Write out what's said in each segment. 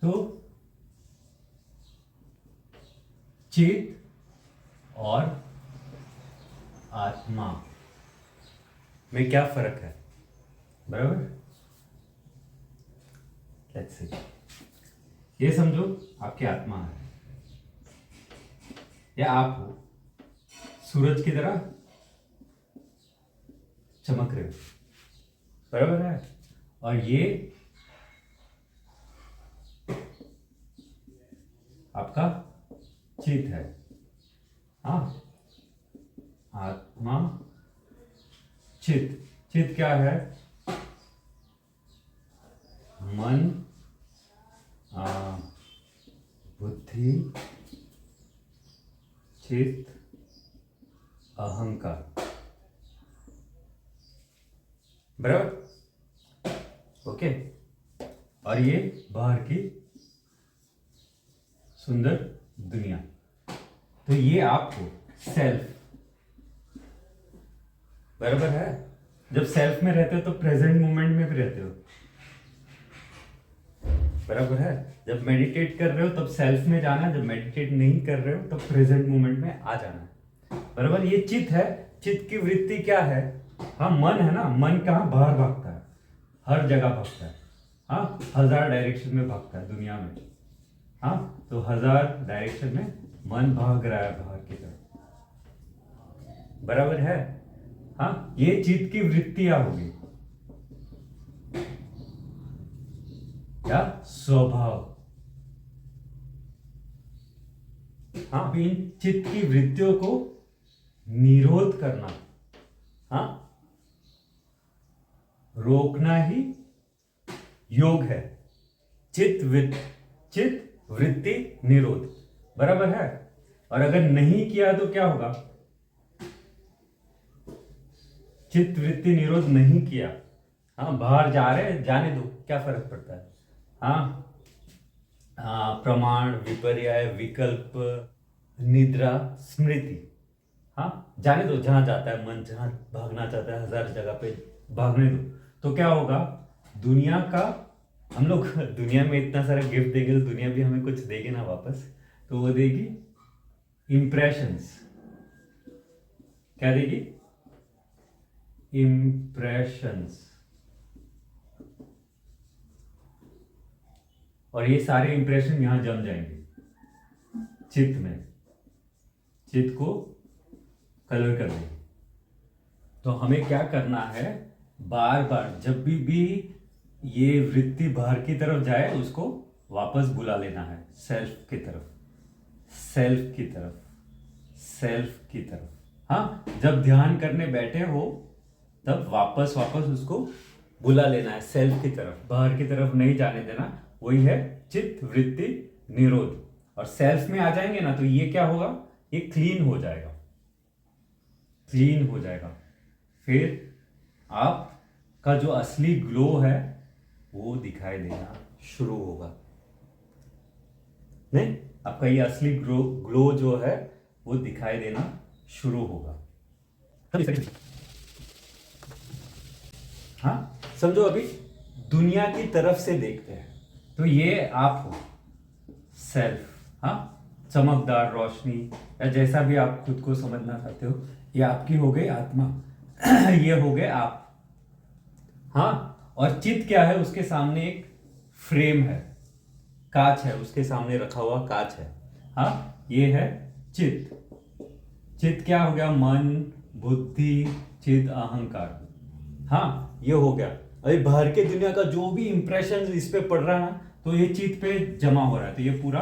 तो चित और आत्मा में क्या फर्क है? बराबर। लेट्स सी, ये समझो आपकी आत्मा है या आप हो, सूरज की तरह चमक रहे हो, बराबर है। और ये आपका चित है। हाँ, आत्मा चित। चित क्या है? मन, बुद्धि, चित, अहंकार, बराबर। ओके। और ये बाहर की सुंदर दुनिया। तो ये आप हो, सेल्फ, बराबर है। जब सेल्फ में रहते हो तो प्रेजेंट मोमेंट में भी रहते हो, बराबर है। जब मेडिटेट कर रहे हो तब सेल्फ में जाना, जब मेडिटेट नहीं कर रहे हो तब प्रेजेंट मोमेंट में आ जाना, बराबर। ये चित है। चित की वृत्ति क्या है? हाँ, मन है ना। मन कहाँ? बाहर भागता है, हर जगह भागता है। हाँ, 1000 डायरेक्शन में भागता है दुनिया में। हाँ, तो 1000 डायरेक्शन में मन भाग रहा है बाहर की तरफ, बराबर है। हाँ, ये चित्त की वृत्तियां होगी या स्वभाव। हाँ, इन चित्त की वृत्तियों को निरोध करना, हाँ, रोकना ही योग है। चित्त वृत्ति निरोध, बराबर है। और अगर नहीं किया तो क्या होगा? चित्त वृत्ति निरोध नहीं किया, हाँ, बाहर जा रहे हैं, जाने दो, क्या फर्क पड़ता है। हाँ, प्रमाण, विपर्य, विकल्प, निद्रा, स्मृति, हाँ, जाने दो। जहां जाता है मन, जहां भागना चाहता है, 1000 जगह पे भागने दो। तो क्या होगा? दुनिया का, हम लोग दुनिया में इतना सारा गिफ्ट देंगे तो दुनिया भी हमें कुछ देगी ना वापस। तो वो देगी इंप्रेशंस। क्या देगी? इंप्रेशंस। और ये सारे इंप्रेशन यहां जम जाएंगे चित्त में, चित्त को कलर कर देंगे। तो हमें क्या करना है? बार बार जब भी ये वृत्ति बाहर की तरफ जाए उसको वापस बुला लेना है सेल्फ की तरफ, सेल्फ की तरफ, सेल्फ की तरफ। हाँ, जब ध्यान करने बैठे हो तब वापस उसको बुला लेना है सेल्फ की तरफ, बाहर की तरफ नहीं जाने देना। वही है चित्त वृत्ति निरोध। और सेल्फ में आ जाएंगे ना तो ये क्या होगा? ये क्लीन हो जाएगा, क्लीन हो जाएगा। फिर आपका जो असली ग्लो है वो दिखाई देना शुरू होगा। नहीं, आपका ये असली ग्लो जो है वो दिखाई देना शुरू होगा। हाँ, समझो अभी दुनिया की तरफ से देखते हैं तो ये आप हो, सेल्फ। हाँ, चमकदार रोशनी या जैसा भी आप खुद को समझना चाहते हो, ये आपकी हो गई आत्मा। ये हो गए आप। हाँ, और चित्त क्या है? उसके सामने एक फ्रेम है, कांच है, उसके सामने रखा हुआ कांच है। हाँ, ये है चित्त। चित्त क्या हो गया? मन, बुद्धि, चित्त, अहंकार। हाँ, ये हो गया। अभी बाहर के दुनिया का जो भी इंप्रेशन इस पे पड़ रहा है ना, तो ये चित्त पे जमा हो रहा है। तो ये पूरा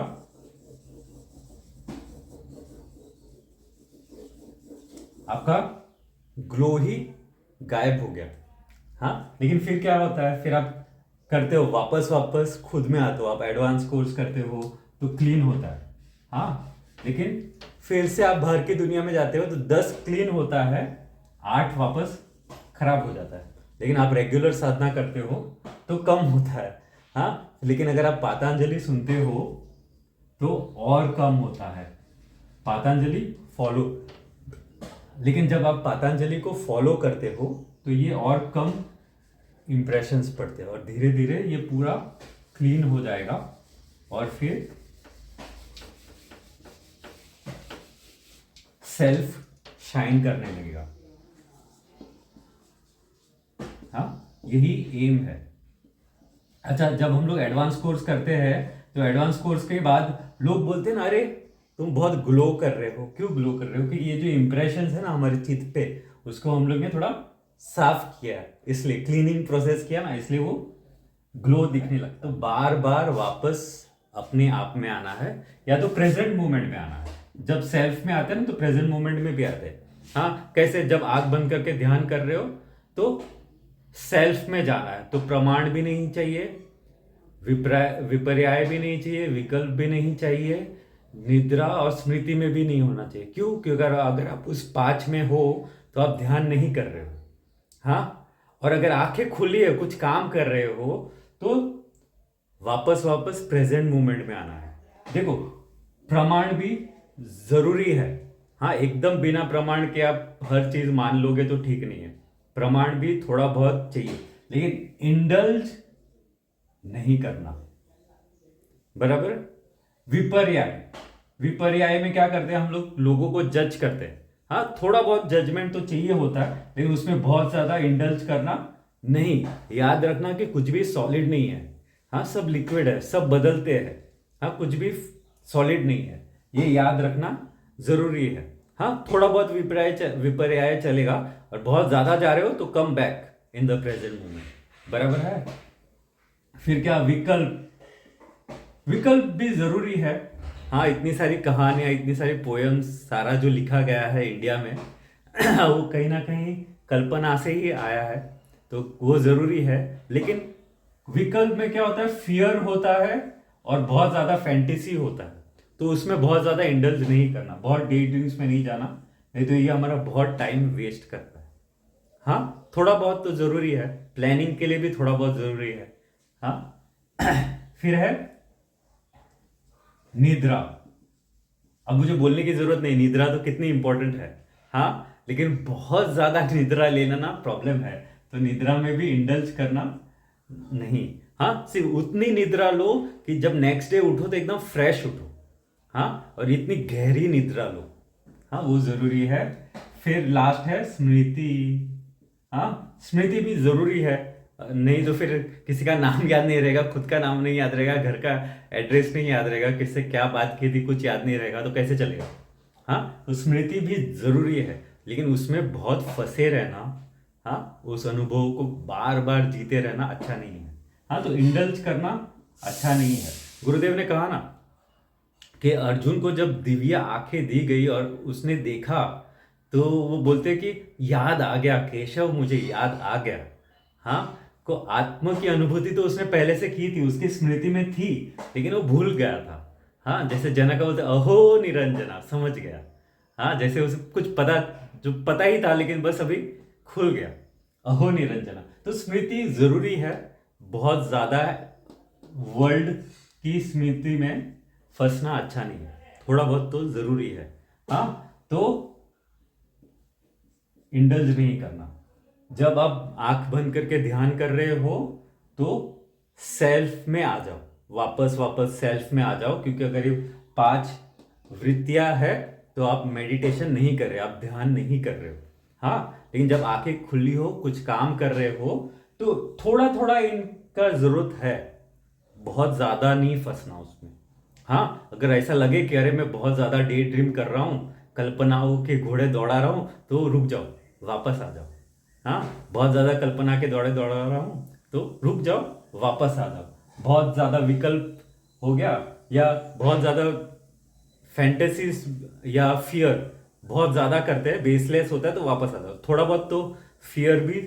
आपका ग्लो ही गायब हो गया। हाँ, लेकिन फिर क्या होता है? फिर आप करते हो वापस खुद में आते हो, आप एडवांस कोर्स करते हो तो क्लीन होता है। हाँ, लेकिन फिर से आप बाहर की दुनिया में जाते हो तो 10 क्लीन होता है, 8 वापस खराब हो जाता है। लेकिन आप रेगुलर साधना करते हो तो कम होता है। हाँ, लेकिन अगर आप पातंजलि सुनते हो तो और कम होता है। पातंजलि फॉलो, लेकिन जब आप पातंजलि को फॉलो करते हो तो ये और कम इंप्रेशंस पड़ते हैं और धीरे धीरे ये पूरा क्लीन हो जाएगा। और फिर सेल्फ शाइन करने लगेगा। हाँ, यही एम है। अच्छा, जब हम लोग एडवांस कोर्स करते हैं तो एडवांस कोर्स के बाद लोग बोलते हैं ना, अरे तुम बहुत ग्लो कर रहे हो। क्यों ग्लो कर रहे हो? कि ये जो इंप्रेशन है ना हमारे चित्त पे, उसको हम लोग ने थोड़ा साफ किया, इसलिए क्लीनिंग प्रोसेस किया ना, इसलिए वो ग्लो दिखने लगता। तो बार बार वापस अपने आप में आना है, या तो प्रेजेंट मोमेंट में आना है। जब सेल्फ में आते हैं ना तो प्रेजेंट मोमेंट में भी आते हैं। हाँ, कैसे? जब आंख बंद करके ध्यान कर रहे हो तो सेल्फ में जाना है, तो प्रमाण भी नहीं चाहिए, विपर्याय भी नहीं चाहिए, विकल्प भी नहीं चाहिए, निद्रा और स्मृति में भी नहीं होना चाहिए। क्यों? क्योंकि अगर आप उस 5 में हो तो आप ध्यान नहीं कर रहे हो। हाँ, और अगर आंखें खुली है, कुछ काम कर रहे हो, तो वापस वापस प्रेजेंट मोमेंट में आना है। देखो, प्रमाण भी जरूरी है। हाँ, एकदम बिना प्रमाण के आप हर चीज मान लोगे तो ठीक नहीं है। प्रमाण भी थोड़ा बहुत चाहिए, लेकिन इंडल्ज नहीं करना। बराबर। विपर्याय, विपर्याय में क्या करते हैं हम लोग? लोगों को जज करते हैं। हाँ, थोड़ा बहुत जजमेंट तो चाहिए होता है, लेकिन उसमें बहुत ज्यादा इंडल्ज करना नहीं। याद रखना कि कुछ भी सॉलिड नहीं है। हाँ, सब लिक्विड है, सब बदलते हैं। हाँ, कुछ भी सॉलिड नहीं है, ये याद रखना जरूरी है। हाँ, थोड़ा बहुत विपर्याय चलेगा, और बहुत ज्यादा जा रहे हो तो come back in the present moment. बराबर है। फिर क्या? विकल्प, विकल्प भी जरूरी है। हाँ, इतनी सारी कहानियां, इतनी सारी पोएम्स, सारा जो लिखा गया है इंडिया में वो कहीं ना कहीं कल्पना से ही आया है, तो वो जरूरी है। लेकिन विकल्प में क्या होता है? फियर होता है और बहुत ज्यादा फैंटेसी होता है, तो उसमें बहुत ज्यादा इंडल्ज नहीं करना, बहुत डे ड्रीम्स में नहीं जाना, नहीं तो ये हमारा बहुत टाइम वेस्ट करता है। हाँ, थोड़ा बहुत तो जरूरी है, प्लानिंग के लिए भी थोड़ा बहुत जरूरी है। हाँ फिर है निद्रा। अब मुझे बोलने की जरूरत नहीं, निद्रा तो कितनी इंपॉर्टेंट है। हाँ, लेकिन बहुत ज्यादा निद्रा लेना ना प्रॉब्लम है, तो निद्रा में भी इंडल्ज करना नहीं। हाँ, सिर्फ उतनी निद्रा लो कि जब नेक्स्ट डे उठो तो एकदम फ्रेश उठो। हाँ, और इतनी गहरी निद्रा लो। हाँ, वो जरूरी है। फिर लास्ट है स्मृति। हाँ, स्मृति भी जरूरी है, नहीं तो फिर किसी का नाम याद नहीं रहेगा, खुद का नाम नहीं याद रहेगा, घर का एड्रेस नहीं याद रहेगा, किससे क्या बात की थी कुछ याद नहीं रहेगा, तो कैसे चलेगा? हाँ, तो स्मृति भी जरूरी है, लेकिन उसमें बहुत फंसे रहना, हाँ, उस अनुभव को बार बार जीते रहना अच्छा नहीं है। हाँ, तो इंडल्ज करना अच्छा नहीं है। गुरुदेव ने कहा ना कि अर्जुन को जब दिव्य आंखें दी गई और उसने देखा, तो वो बोलते कि याद आ गया केशव, मुझे याद आ गया। हाँ, को आत्मा की अनुभूति तो उसने पहले से की थी, उसकी स्मृति में थी, लेकिन वो भूल गया था। हाँ, जैसे जनक बोलते अहो निरंजना, समझ गया। हाँ, जैसे उसे कुछ पता, जो पता ही था लेकिन बस अभी खुल गया, अहो निरंजना। तो स्मृति जरूरी है, बहुत ज्यादा वर्ल्ड की स्मृति में फंसना अच्छा नहीं है, थोड़ा बहुत तो जरूरी है। हाँ, तो इंडल्ज नहीं करना। जब आप आंख बंद करके ध्यान कर रहे हो तो सेल्फ में आ जाओ, वापस वापस सेल्फ में आ जाओ, क्योंकि अगर ये 5 वृत्तियां है तो आप मेडिटेशन नहीं कर रहे, आप ध्यान नहीं कर रहे हो। हाँ, लेकिन जब आंखें खुली हो, कुछ काम कर रहे हो, तो थोड़ा थोड़ा इनका जरूरत है, बहुत ज्यादा नहीं फंसना उसमें। हाँ, अगर ऐसा लगे कि अरे मैं बहुत ज्यादा डे ड्रीम कर रहा हूँ, कल्पनाओं के घोड़े दौड़ा रहा हूँ, तो रुक जाओ, वापस आ जाओ। हाँ, बहुत ज्यादा कल्पना के दौड़े दौड़ा रहा हूँ, तो रुक जाओ, वापस आ जाओ। बहुत ज्यादा विकल्प हो गया, या बहुत ज्यादा फैंटेसीज या फियर बहुत ज्यादा करते हैं, बेसलेस होता है, तो वापस आ जाओ। थोड़ा बहुत तो फियर भी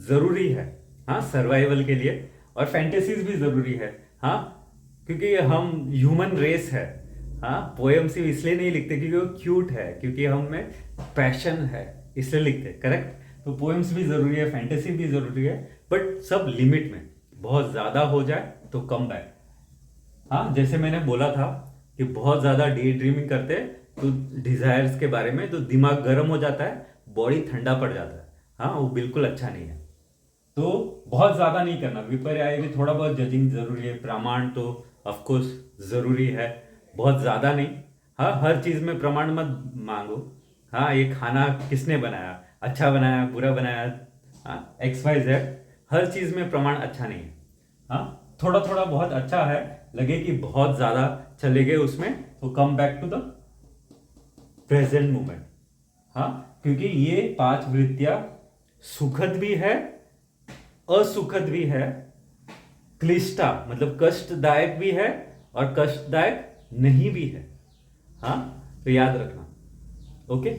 जरूरी है, हाँ, सर्वाइवल के लिए, और फैंटेसीज भी जरूरी है। हाँ, क्योंकि हम ह्यूमन रेस है। हाँ, पोएम सिर्फ इसलिए नहीं लिखते क्योंकि वो क्यूट है, क्योंकि हम में पैशन है, इसलिए लिखते, करेक्ट? तो पोएम्स भी जरूरी है, फैंटेसी भी जरूरी है, बट सब लिमिट में। बहुत ज्यादा हो जाए तो कम बैक। हाँ, जैसे मैंने बोला था कि बहुत ज्यादा डे ड्रीमिंग करते हैं तो डिजायर्स के बारे में, तो दिमाग गर्म हो जाता है, बॉडी ठंडा पड़ जाता है। हाँ, वो बिल्कुल अच्छा नहीं है। तो बहुत ज्यादा नहीं करना, विपर्याय भी थोड़ा बहुत जजिंग जरूरी है, प्रमाण तो ऑफ कोर्स जरूरी है, बहुत ज्यादा नहीं। हाँ, हर चीज में प्रमाण मत मांगो। हाँ, ये खाना किसने बनाया, अच्छा बनाया बुरा बनाया, हाँ एक्स वाई जेड, हर चीज में प्रमाण अच्छा नहीं है। हाँ, थोड़ा थोड़ा बहुत अच्छा है, लगे कि बहुत ज्यादा चले गए उसमें, तो come back to the present moment. हाँ, क्योंकि ये 5 वृत्तियां सुखद भी है, असुखद भी है, क्लिष्टा मतलब कष्टदायक भी है, और कष्टदायक नहीं भी है। हाँ, तो याद रखना। ओके।